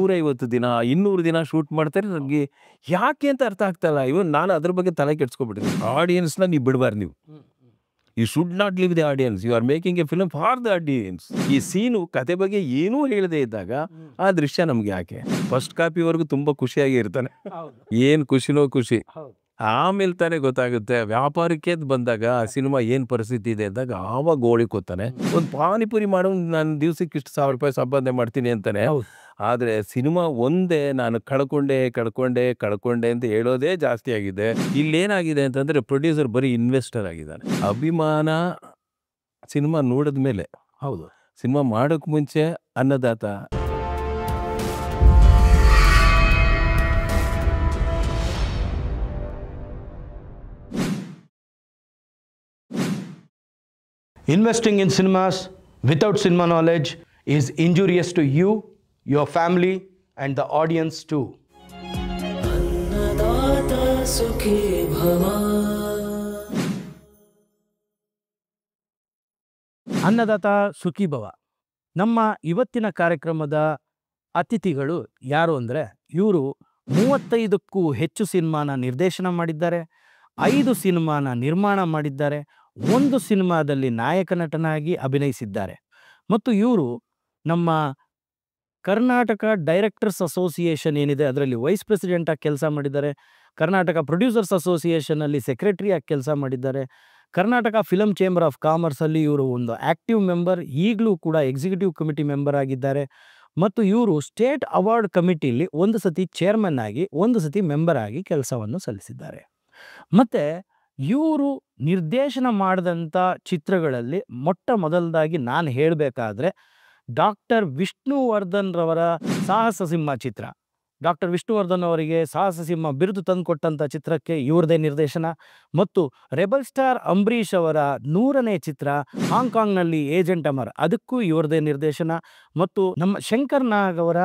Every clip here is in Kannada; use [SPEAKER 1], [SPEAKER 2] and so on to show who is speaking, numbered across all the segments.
[SPEAKER 1] 150 ದಿನ 200 ದಿನ ಶೂಟ್ ಮಾಡ್ತಾರೆ. ನನಗೆ ಯಾಕೆ ಅಂತ ಅರ್ಥ ಆಗ್ತಾಯಿಲ್ಲ. ಇವನ್ ನಾನು ಅದ್ರ ಬಗ್ಗೆ ತಲೆ ಕೆಡಿಸ್ಕೊಬಿಟ್ಟಿದ್ದೀನಿ. ಆಡಿಯನ್ಸ್ನ ನೀವು ಬಿಡಬಾರ್ದು ನೀವು. You should not leave the audience. You are making a film for the audience. ಈ ಸೀನು ಕತೆ ಬಗ್ಗೆ ಏನೂ ಹೇಳದೇ ಇದ್ದಾಗ ಆ ದೃಶ್ಯ ನಮ್ಗೆ ಯಾಕೆ? ಫಸ್ಟ್ ಕಾಪಿವರೆಗೂ ತುಂಬ ಖುಷಿಯಾಗಿ ಇರ್ತಾನೆ. ಏನು ಖುಷಿನೋ ಖುಷಿ. ಆಮೇಲೆ ತಾನೇ ಗೊತ್ತಾಗುತ್ತೆ ವ್ಯಾಪಾರಕ್ಕೆ ಬಂದಾಗ ಆ ಸಿನಿಮಾ ಏನು ಪರಿಸ್ಥಿತಿ ಇದೆ ಅಂದಾಗ ಆವಾಗ ಗೋಳಿಕೋತಾನೆ. ಒಂದು ಪಾನಿಪುರಿ ಮಾಡೋ ನಾನು ದಿವ್ಸಕ್ಕೆ ಇಷ್ಟು 1000 ರೂಪಾಯಿ ಸಂಪಾದನೆ ಮಾಡ್ತೀನಿ ಅಂತಾನೆ. ಆದರೆ ಸಿನಿಮಾ ಒಂದೇ ನಾನು ಕಳ್ಕೊಂಡೆ ಅಂತ ಹೇಳೋದೇ ಜಾಸ್ತಿ ಆಗಿದೆ. ಇಲ್ಲೇನಾಗಿದೆ ಅಂತಂದರೆ ಪ್ರೊಡ್ಯೂಸರ್ ಬರೀ ಇನ್ವೆಸ್ಟರ್ ಆಗಿದ್ದಾನೆ. ಅಭಿಮಾನ ಸಿನಿಮಾ ನೋಡಿದ ಮೇಲೆ, ಹೌದು, ಸಿನಿಮಾ ಮಾಡೋಕ್ಕೆ ಮುಂಚೆ ಅನ್ನದಾತ.
[SPEAKER 2] Investing in cinemas without cinema knowledge is injurious to you, your family, and the audience too. Annadata Sukhi Bhava. ಅನ್ನದಾತ ಸುಖಿ ಭವ. ನಮ್ಮ ಇವತ್ತಿನ ಕಾರ್ಯಕ್ರಮದ ಅತಿಥಿಗಳು ಯಾರು ಅಂದರೆ, ಇವರು 35ಕ್ಕೂ ಹೆಚ್ಚು ಸಿನಿಮಾನ ನಿರ್ದೇಶನ ಮಾಡಿದ್ದಾರೆ, 5 ಸಿನಿಮಾನ ನಿರ್ಮಾಣ ಮಾಡಿದ್ದಾರೆ, 1 ಸಿನಿಮಾದಲ್ಲಿ ನಾಯಕ ನಟನಾಗಿ ಅಭಿನಯಿಸಿದ್ದಾರೆ. ಮತ್ತು ಇವರು ನಮ್ಮ ಕರ್ನಾಟಕ ಡೈರೆಕ್ಟರ್ಸ್ ಅಸೋಸಿಯೇಷನ್ ಏನಿದೆ ಅದರಲ್ಲಿ ವೈಸ್ ಪ್ರೆಸಿಡೆಂಟಾಗಿ ಕೆಲಸ ಮಾಡಿದ್ದಾರೆ, ಕರ್ನಾಟಕ ಪ್ರೊಡ್ಯೂಸರ್ಸ್ ಅಸೋಸಿಯೇಷನಲ್ಲಿ ಸೆಕ್ರೆಟರಿಯಾಗಿ ಕೆಲಸ ಮಾಡಿದ್ದಾರೆ, ಕರ್ನಾಟಕ ಫಿಲಮ್ ಚೇಂಬರ್ ಆಫ್ ಕಾಮರ್ಸಲ್ಲಿ ಇವರು ಒಂದು ಆ್ಯಕ್ಟಿವ್ ಮೆಂಬರ್, ಈಗಲೂ ಕೂಡ ಎಕ್ಸಿಕ್ಯೂಟಿವ್ ಕಮಿಟಿ ಮೆಂಬರ್ ಆಗಿದ್ದಾರೆ. ಮತ್ತು ಇವರು ಸ್ಟೇಟ್ ಅವಾರ್ಡ್ ಕಮಿಟಿಲಿ 1 ಸತಿ ಚೇರ್ಮನ್ ಆಗಿ 1 ಸತಿ ಮೆಂಬರ್ ಆಗಿ ಕೆಲಸವನ್ನು ಸಲ್ಲಿಸಿದ್ದಾರೆ. ಮತ್ತು ಇವರು ನಿರ್ದೇಶನ ಮಾಡಿದಂಥ ಚಿತ್ರಗಳಲ್ಲಿ ಮೊಟ್ಟ ಮೊದಲದಾಗಿ ನಾನು ಹೇಳಬೇಕಾದ್ರೆ ಡಾಕ್ಟರ್ ವಿಷ್ಣುವರ್ಧನ್ ರವರ ಸಾಹಸ ಸಿಂಹ ಚಿತ್ರ. ಡಾಕ್ಟರ್ ವಿಷ್ಣುವರ್ಧನ್ ಅವರಿಗೆ ಸಾಹಸ ಸಿಂಹ ಬಿರುದು ತಂದುಕೊಟ್ಟಂಥ ಚಿತ್ರಕ್ಕೆ ಇವ್ರದೇ ನಿರ್ದೇಶನ. ಮತ್ತು ರೆಬಲ್ ಸ್ಟಾರ್ ಅಂಬರೀಷ್ ಅವರ 100ನೇ ಚಿತ್ರ ಹಾಂಗ್ಕಾಂಗ್ನಲ್ಲಿ ಏಜೆಂಟ್ ಅಮರ್, ಅದಕ್ಕೂ ಇವ್ರದೇ ನಿರ್ದೇಶನ. ಮತ್ತು ನಮ್ಮ ಶಂಕರ್ ನಾಗ್ ಅವರ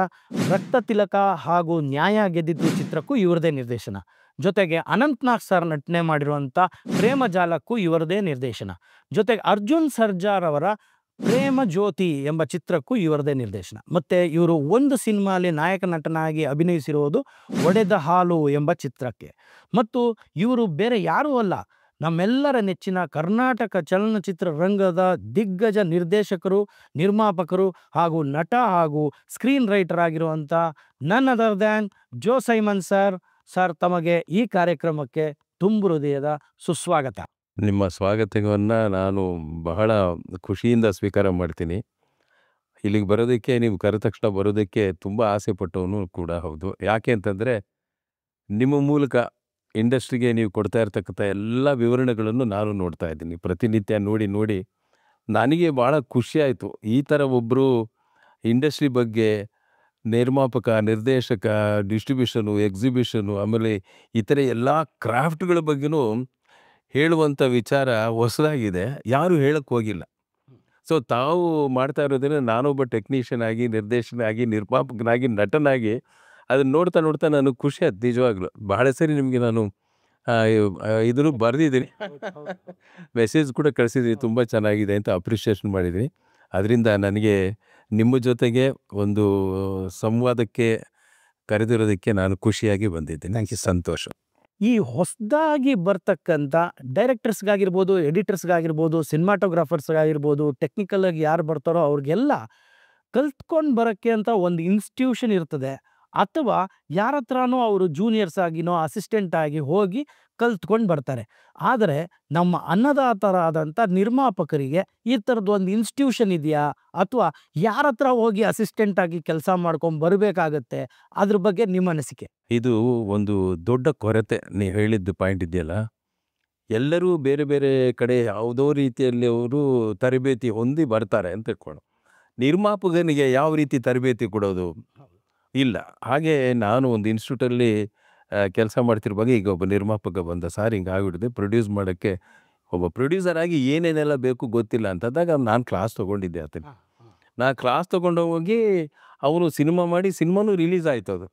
[SPEAKER 2] ರಕ್ತ ತಿಲಕ ಹಾಗೂ ನ್ಯಾಯ ಗೆದ್ದಿದ್ದು ಚಿತ್ರಕ್ಕೂ ಇವ್ರದೇ ನಿರ್ದೇಶನ. ಜೊತೆಗೆ ಅನಂತ್ನಾಗ್ ಸರ್ ನಟನೆ ಮಾಡಿರುವಂಥ ಪ್ರೇಮ ಜಾಲಕ್ಕೂ ಇವರದೇ ನಿರ್ದೇಶನ. ಜೊತೆಗೆ ಅರ್ಜುನ್ ಸರ್ಜಾರ್ ಅವರ ಪ್ರೇಮ ಜ್ಯೋತಿ ಎಂಬ ಚಿತ್ರಕ್ಕೂ ಇವರದೇ ನಿರ್ದೇಶನ. ಮತ್ತು ಇವರು 1 ಸಿನಿಮಾಲಿ ನಾಯಕ ನಟನಾಗಿ ಅಭಿನಯಿಸಿರುವುದು ಒಡೆದ ಹಾಲು ಎಂಬ ಚಿತ್ರಕ್ಕೆ. ಮತ್ತು ಇವರು ಬೇರೆ ಯಾರೂ ಅಲ್ಲ, ನಮ್ಮೆಲ್ಲರ ನೆಚ್ಚಿನ ಕರ್ನಾಟಕ ಚಲನಚಿತ್ರ ರಂಗದ ದಿಗ್ಗಜ ನಿರ್ದೇಶಕರು, ನಿರ್ಮಾಪಕರು ಹಾಗೂ ನಟ ಹಾಗೂ ಸ್ಕ್ರೀನ್ ರೈಟರ್ ಆಗಿರುವಂಥ ನನ್ ಅದರ್ ದ್ಯಾನ್ ಜೋ ಸೈಮನ್ ಸರ್. ಸರ್, ತಮಗೆ ಈ ಕಾರ್ಯಕ್ರಮಕ್ಕೆ ತುಂಬು ಹೃದಯದ ಸುಸ್ವಾಗತ.
[SPEAKER 1] ನಿಮ್ಮ ಸ್ವಾಗತವನ್ನು ನಾನು ಬಹಳ ಖುಷಿಯಿಂದ ಸ್ವೀಕಾರ ಮಾಡ್ತೀನಿ. ಇಲ್ಲಿಗೆ ಬರೋದಕ್ಕೆ, ನೀವು ಕರೆದ ತಕ್ಷಣ ಬರೋದಕ್ಕೆ ತುಂಬ ಆಸೆ ಪಟ್ಟವನು ಕೂಡ ಹೌದು. ಯಾಕೆ ಅಂತಂದರೆ ನಿಮ್ಮ ಮೂಲಕ ಇಂಡಸ್ಟ್ರಿಗೆ ನೀವು ಕೊಡ್ತಾ ಇರ್ತಕ್ಕಂಥ ಎಲ್ಲ ವಿವರಣೆಗಳನ್ನು ನಾನು ನೋಡ್ತಾ ಇದ್ದೀನಿ. ಪ್ರತಿನಿತ್ಯ ನೋಡಿ ನನಗೆ ಭಾಳ ಖುಷಿಯಾಯಿತು. ಈ ಥರ ಒಬ್ಬರು ಇಂಡಸ್ಟ್ರಿ ಬಗ್ಗೆ, ನಿರ್ಮಾಪಕ, ನಿರ್ದೇಶಕ, ಡಿಸ್ಟ್ರಿಬ್ಯೂಷನು, ಎಕ್ಸಿಬಿಷನು, ಆಮೇಲೆ ಇತರೆ ಎಲ್ಲ ಕ್ರಾಫ್ಟ್ಗಳ ಬಗ್ಗೆನೂ ಹೇಳುವಂಥ ವಿಚಾರ ಹೊಸದಾಗಿದೆ, ಯಾರೂ ಹೇಳಕ್ಕೆ ಹೋಗಿಲ್ಲ. ಸೊ ತಾವು ಮಾಡ್ತಾ ಇರೋದನ್ನು ನಾನೊಬ್ಬ ಟೆಕ್ನಿಷಿಯನ್ ಆಗಿ, ನಿರ್ದೇಶನ ಆಗಿ, ನಿರ್ಮಾಪಕನಾಗಿ, ನಟನಾಗಿ ಅದನ್ನು ನೋಡ್ತಾ ನನಗೆ ಖುಷಿ ಆಯ್ತು ನಿಜವಾಗ್ಲೂ. ಬಹಳ ಸರಿ ನಿಮಗೆ ನಾನು ಇದನ್ನು ಬರೆದಿದ್ದೀನಿ, ಮೆಸೇಜ್ ಕೂಡ ಕಳಿಸಿದ್ದೀನಿ, ತುಂಬ ಚೆನ್ನಾಗಿದೆ ಅಂತ ಅಪ್ರಿಷಿಯೇಷನ್ ಮಾಡಿದ್ದೀನಿ. ಅದರಿಂದ ನನಗೆ ನಿಮ್ಮ ಜೊತೆಗೆ ಒಂದು ಸಂವಾದಕ್ಕೆ ಕರೆದಿರೋದಕ್ಕೆ ನಾನು ಖುಷಿಯಾಗಿ ಬಂದಿದ್ದೀನಿ. ನನಗೆ ಸಂತೋಷ.
[SPEAKER 2] ಈ ಹೊಸದಾಗಿ ಬರ್ತಕ್ಕಂಥ ಡೈರೆಕ್ಟರ್ಸ್ಗಾಗಿರ್ಬೋದು, ಎಡಿಟರ್ಸ್ಗಾಗಿರ್ಬೋದು, ಸಿನಿಮಾಟೋಗ್ರಾಫರ್ಸ್ಗಾಗಿರ್ಬೋದು, ಟೆಕ್ನಿಕಲ್ ಆಗಿ ಯಾರು ಬರ್ತಾರೋ ಅವ್ರಿಗೆಲ್ಲ ಕಲ್ತ್ಕೊಂಡು ಬರೋಕ್ಕೆ ಅಂತ ಒಂದು ಇನ್ಸ್ಟಿಟ್ಯೂಷನ್ ಇರ್ತದೆ. ಅಥವಾ ಯಾರ ಹತ್ರನೋ ಅವರು ಜೂನಿಯರ್ಸ್ ಆಗಿನೋ ಅಸಿಸ್ಟೆಂಟ್ ಆಗಿ ಹೋಗಿ ಕಲ್ತ್ಕೊಂಡು ಬರ್ತಾರೆ. ಆದರೆ ನಮ್ಮ ಅನ್ನದಾತರಾದಂಥ ನಿರ್ಮಾಪಕರಿಗೆ ಈ ಥರದ್ದು ಒಂದು ಇನ್ಸ್ಟಿಟ್ಯೂಷನ್ ಇದೆಯಾ, ಅಥವಾ ಯಾರ ಹತ್ರ ಹೋಗಿ ಅಸಿಸ್ಟೆಂಟ್ ಆಗಿ ಕೆಲಸ ಮಾಡ್ಕೊಂಡು ಬರಬೇಕಾಗತ್ತೆ? ಅದ್ರ ಬಗ್ಗೆ ನಿಮ್ಮ ಅನಿಸಿಕೆ.
[SPEAKER 1] ಇದು ಒಂದು ದೊಡ್ಡ ಕೊರತೆ. ನೀವು ಹೇಳಿದ್ದು ಪಾಯಿಂಟ್ ಇದೆಯಲ್ಲ, ಎಲ್ಲರೂ ಬೇರೆ ಬೇರೆ ಕಡೆ ಯಾವುದೋ ರೀತಿಯಲ್ಲಿ ಅವರು ತರಬೇತಿ ಹೊಂದಿ ಬರ್ತಾರೆ ಅಂತ ಇಟ್ಕೊಳ್ಳೋ. ನಿರ್ಮಾಪಕನಿಗೆ ಯಾವ ರೀತಿ ತರಬೇತಿ ಕೊಡೋದು ಇಲ್ಲ. ಹಾಗೆ ನಾನು ಒಂದು ಇನ್ಸ್ಟಿಟ್ಯೂಟಲ್ಲಿ ಕೆಲಸ ಮಾಡ್ತಿರುವಾಗ ಈಗ ಒಬ್ಬ ನಿರ್ಮಾಪಕ ಬಂದ, ಸಾರ್ ಹಿಂಗೆ ಆಗಿಬಿಟ್ಟಿದೆ, ಪ್ರೊಡ್ಯೂಸ್ ಮಾಡೋಕ್ಕೆ ಒಬ್ಬ ಪ್ರೊಡ್ಯೂಸರ್ ಆಗಿ ಏನೇನೆಲ್ಲ ಬೇಕು ಗೊತ್ತಿಲ್ಲ ಅಂತಂದಾಗ ನಾನು ಕ್ಲಾಸ್ ತೊಗೊಂಡಿದ್ದೆ ಆತನ. ನಾನು ಕ್ಲಾಸ್ ತೊಗೊಂಡು ಹೋಗಿ ಅವನು ಸಿನಿಮಾ ಮಾಡಿ, ಸಿನಿಮಾನೂ ರಿಲೀಸ್ ಆಯಿತು. ಅದು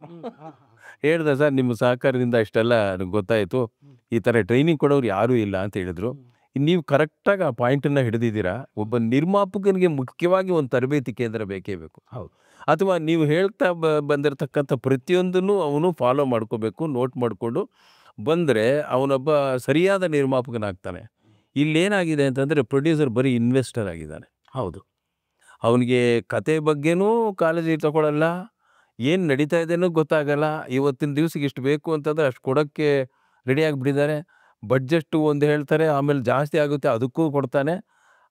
[SPEAKER 1] ಹೇಳ್ದೆ, ಸರ್ ನಿಮ್ಮ ಸಹಕಾರದಿಂದ ಇಷ್ಟೆಲ್ಲ ನನಗೆ ಗೊತ್ತಾಯಿತು, ಈ ಥರ ಟ್ರೈನಿಂಗ್ ಕೊಡೋರು ಯಾರೂ ಇಲ್ಲ ಅಂತ ಹೇಳಿದ್ರು. ನೀವು ಕರೆಕ್ಟಾಗಿ ಆ ಪಾಯಿಂಟನ್ನು ಹಿಡಿದಿದ್ದೀರಾ. ಒಬ್ಬ ನಿರ್ಮಾಪಕನಿಗೆ ಮುಖ್ಯವಾಗಿ ಒಂದು ತರಬೇತಿ ಕೇಂದ್ರ ಬೇಕೇ ಬೇಕು.
[SPEAKER 2] ಹೌದು.
[SPEAKER 1] ಅಥವಾ ನೀವು ಹೇಳ್ತಾ ಬಂದಿರತಕ್ಕಂಥ ಪ್ರತಿಯೊಂದನ್ನು ಅವನು ಫಾಲೋ ಮಾಡ್ಕೋಬೇಕು, ನೋಟ್ ಮಾಡಿಕೊಂಡು ಬಂದರೆ ಅವನೊಬ್ಬ ಸರಿಯಾದ ನಿರ್ಮಾಪಕನಾಗ್ತಾನೆ. ಇಲ್ಲೇನಾಗಿದೆ ಅಂತಂದರೆ ಪ್ರೊಡ್ಯೂಸರ್ ಬರೀ ಇನ್ವೆಸ್ಟರ್ ಆಗಿದ್ದಾನೆ.
[SPEAKER 2] ಹೌದು.
[SPEAKER 1] ಅವನಿಗೆ ಕತೆ ಬಗ್ಗೆನೂ ಕಾಳಜಿ ತಗೊಳ್ಳಲ್ಲ, ಏನು ನಡೀತಾ ಇದೆಯೋ ಗೊತ್ತಾಗಲ್ಲ. ಇವತ್ತಿನ ದಿವ್ಸಕ್ಕೆ ಇಷ್ಟು ಬೇಕು ಅಂತಂದರೆ ಅಷ್ಟು ಕೊಡೋಕ್ಕೆ ರೆಡಿ ಆಗಿಬಿಟ್ಟಿದ್ದಾರೆ. ಬಡ್ಜೆಟ್ಟು ಒಂದು ಹೇಳ್ತಾರೆ, ಆಮೇಲೆ ಜಾಸ್ತಿ ಆಗುತ್ತೆ ಅದಕ್ಕೂ ಕೊಡ್ತಾನೆ.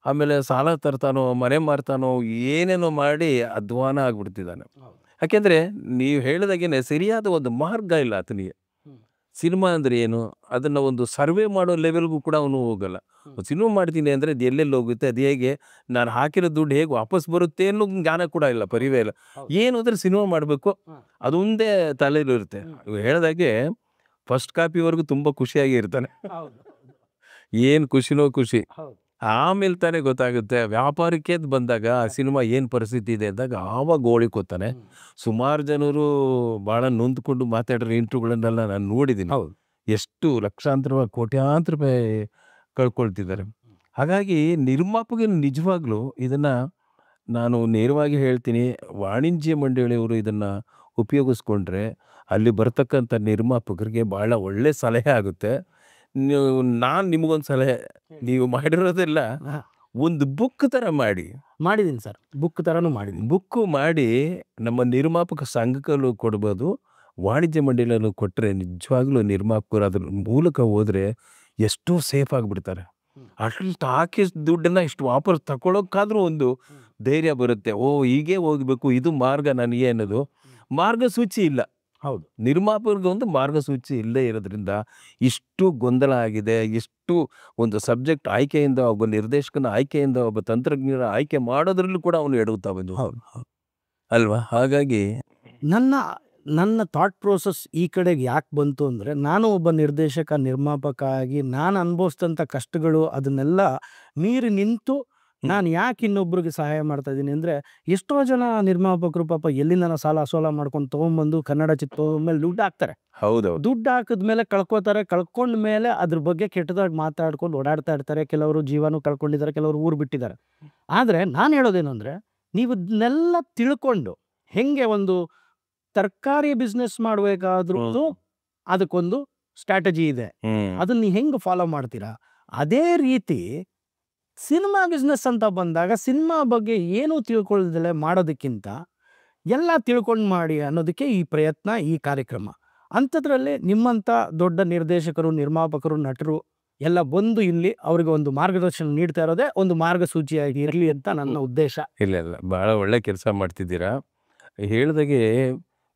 [SPEAKER 1] ಆಮೇಲೆ ಸಾಲ ತರ್ತಾನೋ, ಮನೆ ಮಾರ್ತಾನೋ, ಏನೇನೋ ಮಾಡಿ ಅಧ್ವಾನ ಆಗಿಬಿಡ್ತಿದ್ದಾನೆ. ಯಾಕೆಂದರೆ ನೀವು ಹೇಳಿದಾಗೇನೆ ಸರಿಯಾದ ಒಂದು ಮಾರ್ಗ ಇಲ್ಲ ಆತನಿಗೆ. ಸಿನಿಮಾ ಅಂದರೆ ಏನು, ಅದನ್ನು ಒಂದು ಸರ್ವೆ ಮಾಡೋ ಲೆವೆಲ್ಗೂ ಕೂಡ ಅವನು ಹೋಗಲ್ಲ. ಸಿನಿಮಾ ಮಾಡ್ತೀನಿ ಅಂದರೆ ಅದು ಎಲ್ಲೆಲ್ಲಿ ಹೋಗುತ್ತೆ, ಅದು ಹೇಗೆ, ನಾನು ಹಾಕಿರೋ ದುಡ್ಡು ಹೇಗೆ ವಾಪಸ್ ಬರುತ್ತೆ ಅನ್ನೋ ಜ್ಞಾನ ಕೂಡ ಇಲ್ಲ, ಪರಿವೇ ಇಲ್ಲ. ಏನು ಅಂದರೆ ಸಿನಿಮಾ ಮಾಡಬೇಕು ಅದೊಂದೇ ತಲೆಯಲ್ಲಿರುತ್ತೆ. ಹೇಳಿದಾಗೆ ಫಸ್ಟ್ ಕಾಪಿವರೆಗೂ ತುಂಬ ಖುಷಿಯಾಗಿ ಇರ್ತಾನೆ. ಏನು ಖುಷಿನೋ ಖುಷಿ. ಆಮೇಲೆ ತಾನೇ ಗೊತ್ತಾಗುತ್ತೆ ವ್ಯಾಪಾರಕ್ಕೆ ಬಂದಾಗ ಆ ಸಿನಿಮಾ ಏನು ಪರಿಸ್ಥಿತಿ ಇದೆ ಅಂದಾಗ ಆವಾಗ ಗೋಳಿಕೋತಾನೆ. ಸುಮಾರು ಜನರು ಭಾಳ ನೊಂದ್ಕೊಂಡು ಮಾತಾಡಿರೋ ಇಂಟ್ರ್ಯೂಗಳನ್ನೆಲ್ಲ ನಾನು ನೋಡಿದ್ದೀನಿ. ಎಷ್ಟು ಲಕ್ಷಾಂತರ ಕೋಟ್ಯಾಂತರ ರೂಪಾಯಿ ಕಳ್ಕೊಳ್ತಿದ್ದಾರೆ. ಹಾಗಾಗಿ ನಿರ್ಮಾಪಕರು ನಿಜವಾಗ್ಲೂ ಇದನ್ನು ನಾನು ನೇರವಾಗಿ ಹೇಳ್ತೀನಿ, ವಾಣಿಜ್ಯ ಮಂಡಳಿಯವರು ಇದನ್ನು ಉಪಯೋಗಿಸ್ಕೊಂಡ್ರೆ ಅಲ್ಲಿ ಬರ್ತಕ್ಕಂಥ ನಿರ್ಮಾಪಕರಿಗೆ ಭಾಳ ಒಳ್ಳೆ ಸಲಹೆ ಆಗುತ್ತೆ. ನಾನು ನಿಮಗೊಂದು ಸಲಹೆ, ನೀವು ಮಾಡಿರೋದೆಲ್ಲ ಒಂದು ಬುಕ್ ಥರ
[SPEAKER 2] ಮಾಡಿದ್ದೀನಿ ಸರ್, ಬುಕ್ ಥರನೂ ಮಾಡಿದ್ದೀನಿ.
[SPEAKER 1] ಬುಕ್ಕು ಮಾಡಿ ನಮ್ಮ ನಿರ್ಮಾಪಕ ಸಂಘಕ್ಕಲ್ಲೂ ಕೊಡ್ಬೋದು, ವಾಣಿಜ್ಯ ಮಂಡಳಿಯಲ್ಲೂ ಕೊಟ್ಟರೆ ನಿಜವಾಗ್ಲೂ ನಿರ್ಮಾಪಕರು ಅದ್ರ ಮೂಲಕ ಹೋದರೆ ಎಷ್ಟೋ ಸೇಫ್ ಆಗಿಬಿಡ್ತಾರೆ. ಅಷ್ಟು ಹಾಕಿ ದುಡ್ಡನ್ನು ಇಷ್ಟು ವಾಪಸ್ ತಗೊಳ್ಳೋಕ್ಕಾದ್ರೂ ಒಂದು ಧೈರ್ಯ ಬರುತ್ತೆ. ಓ ಹೀಗೆ ಹೋಗಬೇಕು, ಇದು ಮಾರ್ಗ ನನಗೆ ಅನ್ನೋದು ಮಾರ್ಗಸೂಚಿ ಇಲ್ಲ.
[SPEAKER 2] ಹೌದು,
[SPEAKER 1] ನಿರ್ಮಾಪಕರಿಗೆ ಒಂದು ಮಾರ್ಗಸೂಚಿ ಇಲ್ಲದೆ ಇರೋದ್ರಿಂದ ಇಷ್ಟು ಗೊಂದಲ ಆಗಿದೆ. ಇಷ್ಟು ಒಂದು ಸಬ್ಜೆಕ್ಟ್ ಆಯ್ಕೆಯಿಂದ, ಒಬ್ಬ ನಿರ್ದೇಶಕನ ಆಯ್ಕೆಯಿಂದ, ಒಬ್ಬ ತಂತ್ರಜ್ಞರ ಆಯ್ಕೆ ಮಾಡೋದ್ರಲ್ಲೂ ಕೂಡ ಅವನು ಎಡುತ್ತಾ ಬಂದು ಅಲ್ವಾ. ಹಾಗಾಗಿ
[SPEAKER 2] ನನ್ನ ಥಾಟ್ ಪ್ರೋಸೆಸ್ ಈ ಕಡೆಗೆ ಯಾಕೆ ಬಂತು ಅಂದರೆ, ನಾನು ಒಬ್ಬ ನಿರ್ದೇಶಕ ನಿರ್ಮಾಪಕ ಆಗಿ ನಾನು ಅನುಭವಿಸಿದಂಥ ಕಷ್ಟಗಳು ಅದನ್ನೆಲ್ಲ ಮೀರಿ ನಿಂತು ನಾನು ಯಾಕೆ ಇನ್ನೊಬ್ರಿಗೆ ಸಹಾಯ ಮಾಡ್ತಾ ಇದ್ದೀನಿ ಅಂದರೆ, ಎಷ್ಟೋ ಜನ ನಿರ್ಮಾಪಕರು ಪಾಪ ಎಲ್ಲಿಂದ ಸಾಲ ಸೋಲ ಮಾಡ್ಕೊಂಡು ತೊಗೊಂಬಂದು ಕನ್ನಡ ಚಿತ್ರ ಮೇಲೆ ದುಡ್ಡು ಹಾಕ್ತಾರೆ.
[SPEAKER 1] ಹೌದೌದು,
[SPEAKER 2] ದುಡ್ಡು ಹಾಕಿದ್ಮೇಲೆ ಕಳ್ಕೊತಾರೆ. ಕಳ್ಕೊಂಡ ಮೇಲೆ ಅದ್ರ ಬಗ್ಗೆ ಕೆಟ್ಟದಾಗಿ ಮಾತಾಡ್ಕೊಂಡು ಓಡಾಡ್ತಾ ಇರ್ತಾರೆ. ಕೆಲವರು ಜೀವನೂ ಕಳ್ಕೊಂಡಿದ್ದಾರೆ, ಕೆಲವರು ಊರು ಬಿಟ್ಟಿದ್ದಾರೆ. ಆದರೆ ನಾನು ಹೇಳೋದೇನು ಅಂದರೆ, ನೀವು ಇದನ್ನೆಲ್ಲ ತಿಳ್ಕೊಂಡು ಹೆಂಗೆ ಒಂದು ತರಕಾರಿ ಬಿಸ್ನೆಸ್ ಮಾಡಬೇಕಾದ್ರೂ ಅದಕ್ಕೊಂದು ಸ್ಟ್ರಾಟಜಿ ಇದೆ, ಅದನ್ನ ನೀವು ಹೆಂಗೆ ಫಾಲೋ ಮಾಡ್ತೀರಾ, ಅದೇ ರೀತಿ ಸಿನಿಮಾ ಬಿಸ್ನೆಸ್ ಅಂತ ಬಂದಾಗ ಸಿನಿಮಾ ಬಗ್ಗೆ ಏನೂ ತಿಳ್ಕೊಳ್ಳದಲ್ಲೇ ಮಾಡೋದಕ್ಕಿಂತ ಎಲ್ಲ ತಿಳ್ಕೊಂಡು ಮಾಡಿ ಅನ್ನೋದಕ್ಕೆ ಈ ಪ್ರಯತ್ನ, ಈ ಕಾರ್ಯಕ್ರಮ. ಅಂಥದ್ರಲ್ಲಿ ನಿಮ್ಮಂಥ ದೊಡ್ಡ ನಿರ್ದೇಶಕರು, ನಿರ್ಮಾಪಕರು, ನಟರು ಎಲ್ಲ ಬಂದು ಇಲ್ಲಿ ಅವರಿಗೆ ಒಂದು ಮಾರ್ಗದರ್ಶನ ನೀಡ್ತಾ ಇರೋದೇ ಒಂದು ಮಾರ್ಗಸೂಚಿಯಾಗಿ ಇರಲಿ ಅಂತ ನನ್ನ ಉದ್ದೇಶ.
[SPEAKER 1] ಇಲ್ಲ ಭಾಳ ಒಳ್ಳೆ ಕೆಲಸ ಮಾಡ್ತಿದ್ದೀರಾ. ಹೇಳಿದಾಗೆ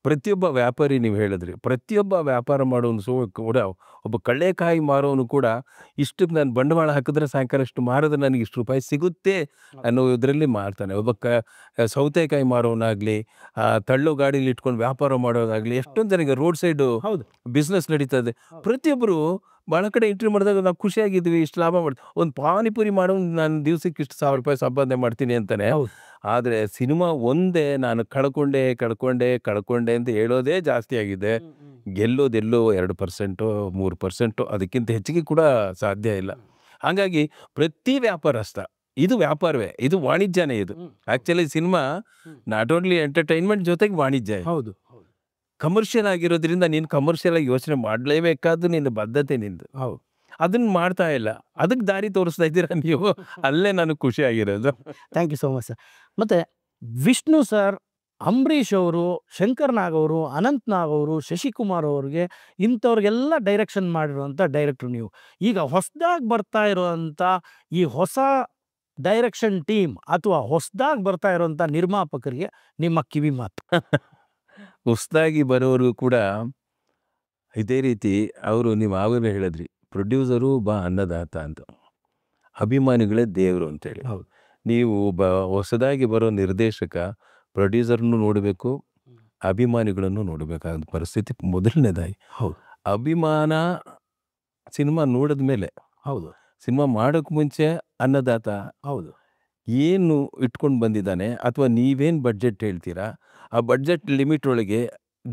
[SPEAKER 1] ಪ್ರತಿಯೊಬ್ಬ ವ್ಯಾಪಾರಿ, ನೀವು ಹೇಳಿದ್ರಿ, ಪ್ರತಿಯೊಬ್ಬ ವ್ಯಾಪಾರ ಮಾಡೋನು ಕೂಡ, ಒಬ್ಬ ಕಳ್ಳೆಕಾಯಿ ಮಾರೋನು ಕೂಡ ಇಷ್ಟಕ್ಕೆ ನಾನು ಬಂಡವಾಳ ಹಾಕಿದ್ರೆ ಸಾಯಂಕಾಲ ಇಷ್ಟು ಮಾರಿದ್ರೆ ನನಗೆ ಇಷ್ಟು ರೂಪಾಯಿ ಸಿಗುತ್ತೆ ಅನ್ನೋ ಇದರಲ್ಲಿ ಮಾರ್ತಾನೆ. ಒಬ್ಬ ಸೌತೆಕಾಯಿ ಮಾರೋನಾಗಲಿ, ತಳ್ಳೋ ಗಾಡೀಲಿ ಇಟ್ಕೊಂಡು ವ್ಯಾಪಾರ ಮಾಡೋದಾಗಲಿ, ಎಷ್ಟೊಂದು ಜನಕ್ಕೆ ರೋಡ್ ಸೈಡು ಬಿಸ್ನೆಸ್ ನಡೀತದೆ. ಪ್ರತಿಯೊಬ್ಬರು ಭಾಳ ಕಡೆ ಇಂಟರ್ವ್ಯೂ ಮಾಡಿದಾಗ ನಾವು ಖುಷಿಯಾಗಿದ್ವಿ, ಇಷ್ಟು ಲಾಭ ಮಾಡ್ತೀವಿ. ಒಂದು ಪಾನಿಪುರಿ ಮಾಡೋ ನಾನು ದಿವ್ಸಕ್ಕೆ ಇಷ್ಟು 1000 ರೂಪಾಯಿ ಸಂಪಾದನೆ ಮಾಡ್ತೀನಿ ಅಂತಾನೆ. ಆದರೆ ಸಿನಿಮಾ ಒಂದೇ ನಾನು ಕಳ್ಕೊಂಡೆ ಅಂತ ಹೇಳೋದೇ ಜಾಸ್ತಿ ಆಗಿದೆ. ಗೆಲ್ಲೋದೆಲ್ಲೋ 2%, 3%, ಅದಕ್ಕಿಂತ ಹೆಚ್ಚಿಗೆ ಕೂಡ ಸಾಧ್ಯ ಇಲ್ಲ. ಹಾಗಾಗಿ ಪ್ರತಿ ವ್ಯಾಪಾರಸ್ಥ, ಇದು ವ್ಯಾಪಾರವೇ, ಇದು ವಾಣಿಜ್ಯನೇ. ಇದು actually cinema not only entertainment ಜೊತೆಗೆ ವಾಣಿಜ್ಯ.
[SPEAKER 2] ಹೌದು,
[SPEAKER 1] ಕಮರ್ಷಿಯಲ್ ಆಗಿರೋದ್ರಿಂದ ನೀನು ಕಮರ್ಷಿಯಲ್ ಆಗಿ ಯೋಚನೆ ಮಾಡಲೇಬೇಕಾದ್ದು ನಿನ್ನ ಬದ್ಧತೆ ನಿಂದು. ಅದನ್ನ ಮಾಡ್ತಾ ಇಲ್ಲ, ಅದಕ್ಕೆ ದಾರಿ ತೋರಿಸ್ತಾ ಇದ್ದೀರಾ ನೀವು. ಅಲ್ಲೇ ನನಗೆ ಖುಷಿ ಆಗಿರೋದು.
[SPEAKER 2] Thank you so much sir. ಮತ್ತು ವಿಷ್ಣು ಸರ್, ಅಂಬರೀಷ್ ಅವರು, ಶಂಕರ್ ನಾಗ್ ಅವರು, ಅನಂತ್ ನಾಗ್ ಅವರು, ಶಶಿಕುಮಾರ್ ಅವ್ರಿಗೆ, ಇಂಥವ್ರಿಗೆಲ್ಲ ಡೈರೆಕ್ಷನ್ ಮಾಡಿರುವಂಥ ಡೈರೆಕ್ಟ್ರು ನೀವು. ಈಗ ಹೊಸದಾಗಿ ಬರ್ತಾ ಇರುವಂಥ ಈ ಹೊಸ ಡೈರೆಕ್ಷನ್ ಟೀಮ್ ಅಥವಾ ಹೊಸದಾಗಿ ಬರ್ತಾ ಇರುವಂಥ ನಿರ್ಮಾಪಕರಿಗೆ ನಿಮ್ಮ ಕಿವಿ ಮಾತು.
[SPEAKER 1] ಹೊಸದಾಗಿ ಬರೋರು ಕೂಡ ಇದೇ ರೀತಿ ಅವರು, ನೀವು ಆವಾಗಲೇ ಹೇಳಿದ್ರಿ, ಪ್ರೊಡ್ಯೂಸರು ಅನ್ನದಾತ ಅಂತ, ಅಭಿಮಾನಿಗಳೇ ದೇವರು ಅಂತೇಳಿ. ನೀವು ಒಬ್ಬ ಹೊಸದಾಗಿ ಬರೋ ನಿರ್ದೇಶಕ ಪ್ರೊಡ್ಯೂಸರ್ನು ನೋಡಬೇಕು, ಅಭಿಮಾನಿಗಳನ್ನು ನೋಡಬೇಕಾದ ಪರಿಸ್ಥಿತಿ ಮೊದಲನೇದಾಗಿ. ಅಭಿಮಾನ ಸಿನಿಮಾ ನೋಡಿದ ಮೇಲೆ, ಸಿನಿಮಾ ಮಾಡೋಕ್ಕೆ ಮುಂಚೆ ಅನ್ನದಾತ ಏನು ಇಟ್ಕೊಂಡು ಬಂದಿದ್ದಾನೆ, ಅಥವಾ ನೀವೇನು ಬಡ್ಜೆಟ್ ಹೇಳ್ತೀರಾ, ಆ ಬಡ್ಜೆಟ್ ಲಿಮಿಟ್ ಒಳಗೆ